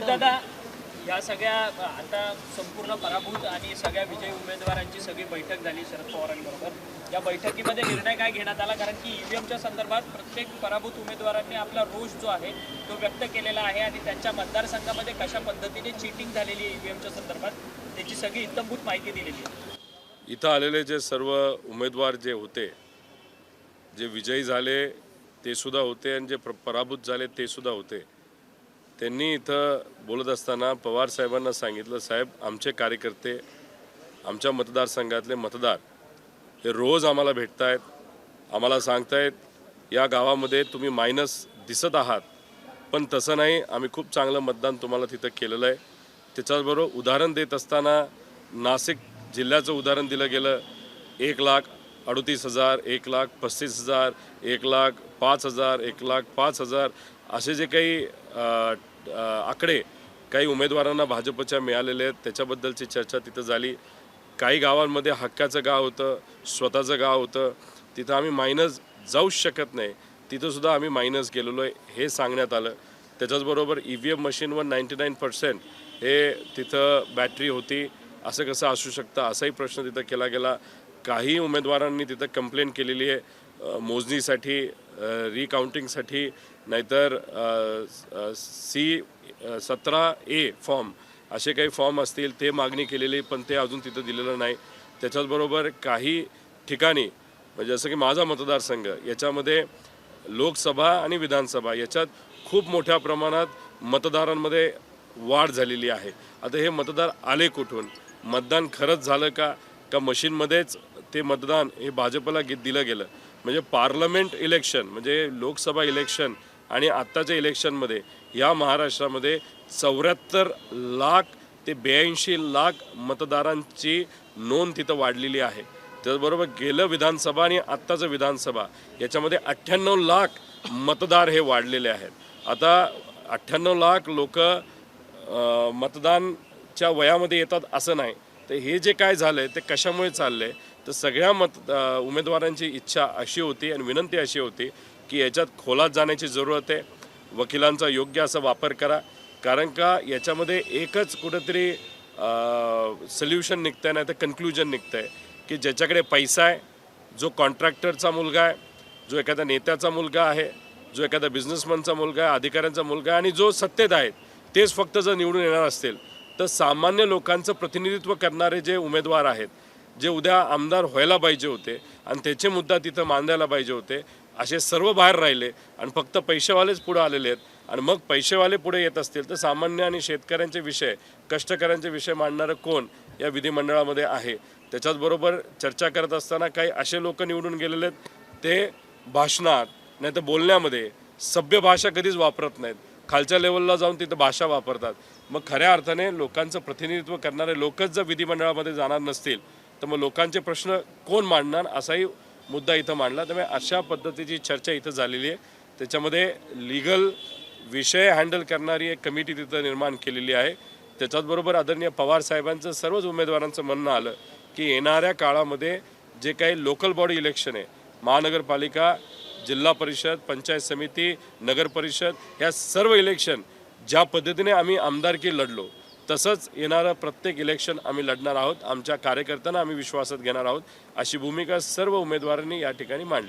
दादा, या सगळ्या आता संपूर्ण पराभूत आणि सगळ्या विजयी उमेदवारांची सगळी बैठक झाली शरद पवारांबरोबर. या बैठकीमध्ये निर्णय काय घेण्यात आला? कारण की ईव्हीएमच्या संदर्भात प्रत्येक पराभूत उमेदवारांनी आपला रोष जो आहे तो व्यक्त केलेला आहे आणि त्यांच्या मतदारसंघामध्ये कशा पद्धतीने चीटिंग झालेली आहे ईव्हीएमच्या संदर्भात त्याची सगळी इत्थंभूत माहिती दिलेली आहे. इथं आलेले जे सर्व उमेदवार जे होते, जे विजयी झाले ते सुद्धा होते आणि जे पराभूत झाले ते सुद्धा होते, त्यांनी इथं बोलत असताना पवार साहेबांना सांगितलं, साहेब आमचे कार्यकर्ते, आमच्या मतदारसंघातले मतदार हे रोज आम्हाला भेटत आहेत, आम्हाला सांगतायत या गावामध्ये तुम्ही मायनस दिसत आहात, पण तसं नाही, आम्ही खूप चांगलं मतदान तुम्हाला तिथं केलेलं आहे. त्याच्याबरोबर उदाहरण देत असताना नाशिक जिल्ह्याचं उदाहरण दिलं गेलं. 1,38,000, 1,35,000, 1,05,000, 1,05,000 असे जे काही आकडे काही उमेदवारांना भाजपच्या मिळालेले आहेत त्याच्याबद्दलची चर्चा तिथं झाली. काही गावांमध्ये हक्काचं गाव होतं, स्वतःचं गाव होतं, तिथं आम्ही मायनस जाऊच शकत नाही, तिथंसुद्धा आम्ही मायनस गेलेलो आहे हे सांगण्यात आलं. त्याच्याचबरोबर EVM मशीनवर 99% हे तिथं बॅटरी होती, असं कसं असू शकतं असाही प्रश्न तिथं केला गेला. काही उमेदवारांनी तिथं कंप्लेंट केलेली आहे मोजणीसाठी, रिकाउंटिंगसाठी, नाहीतर C17A फॉर्म असे काही फॉर्म असतील ते मागणी केलेली, पण ते अजून तिथं दिलेलं नाही. त्याच्याचबरोबर काही ठिकाणी म्हणजे जसं की माझा मतदारसंघ याच्यामध्ये लोकसभा आणि विधानसभा याच्यात खूप मोठ्या प्रमाणात मतदारांमध्ये वाढ झालेली आहे. आता हे मतदार आले कुठून? मतदान खरंच झालं का मशीनमध्येच ते मतदान हे भाजपला दिलं गेलं? म्हणजे पार्लमेंट इलेक्शन म्हणजे लोकसभा इलेक्शन आणि आत्ताच्या इलेक्शनमध्ये या महाराष्ट्रामध्ये 74 लाख ते 82 लाख मतदारांची नोंद तिथं वाढलेली आहे. त्याचबरोबर गेलं विधानसभा आणि आत्ताचं विधानसभा याच्यामध्ये 98 लाख मतदार हे वाढलेले आहेत. आता 98 लाख लोक मतदानच्या वयामध्ये येतात असं नाही. तर हे जे काय झालं आहे ते कशामुळे चाललं आहे? तर सगळ्या उमेदवारांची इच्छा अशी होती आणि विनंती अशी होती की याच्यात खोलात जाण्याची जरूरत आहे, वकिलांचा योग्य असा वापर करा, कारण का याच्यामध्ये एकच कुठंतरी सोल्युशन निघतं आहे, नाही तर कन्क्लुजन निघतं आहे की ज्याच्याकडे पैसा आहे, जो कॉन्ट्रॅक्टरचा मुलगा आहे, जो एखाद्या नेत्याचा मुलगा आहे, जो एखाद्या बिझनेसमॅनचा मुलगा आहे, अधिकाऱ्यांचा मुलगा आहे आणि जो सत्तेत आहेत तेच फक्त जर निवडून येणार असतील तर सामान्य लोकांचं प्रतिनिधित्व करणारे जे उमेदवार आहेत, जे उद्या आमदार व्हायला पाहिजे होते आणि त्याचे मुद्दा तिथं मांडायला पाहिजे होते, असे सर्व बाहेर राहिले आणि फक्त पैसेवालेच पुढे आलेले आहेत. आणि मग पैसेवाले पुढे येत असतील तर सामान्य आणि शेतकऱ्यांचे विषय, कष्टकऱ्यांचे विषय मांडणारं कोण या विधिमंडळामध्ये आहे? त्याच्याचबरोबर चर्चा करत असताना काही असे लोक निवडून गेलेले आहेत ते भाषणात नाही तर बोलण्यामध्ये सभ्य भाषा कधीच वापरत नाहीत, खालच्या लेवलला जाऊन तिथं भाषा वापरतात. मग खऱ्या अर्थाने लोकांचं प्रतिनिधित्व करणारे लोकच जर विधिमंडळामध्ये जाणार नसतील तर मग लोकांचे प्रश्न कोण मांडणार असाही मुद्दा इथं मांडला. त्यामुळे अशा पद्धतीची चर्चा इथं झालेली आहे. त्याच्यामध्ये लीगल विषय हँडल करणारी एक कमिटी तिथं निर्माण केलेली आहे. त्याच्याचबरोबर आदरणीय पवार साहेबांचं सर्वच उमेदवारांचं म्हणणं आलं की येणाऱ्या काळामध्ये जे काही लोकल बॉडी इलेक्शन आहे, महानगरपालिका, जिल्हा परिषद, पंचायत समिती, नगर परिषद, ह्या सर्व इलेक्शन ज्या पद्धतीने आम्ही आमदारकी लढलो तसंच येणारं प्रत्येक इलेक्शन आम्ही लढणार आहोत. आमच्या कार्यकर्त्यांना आम्ही विश्वासात घेणार आहोत, अशी भूमिका सर्व उमेदवारांनी या ठिकाणी मांडली.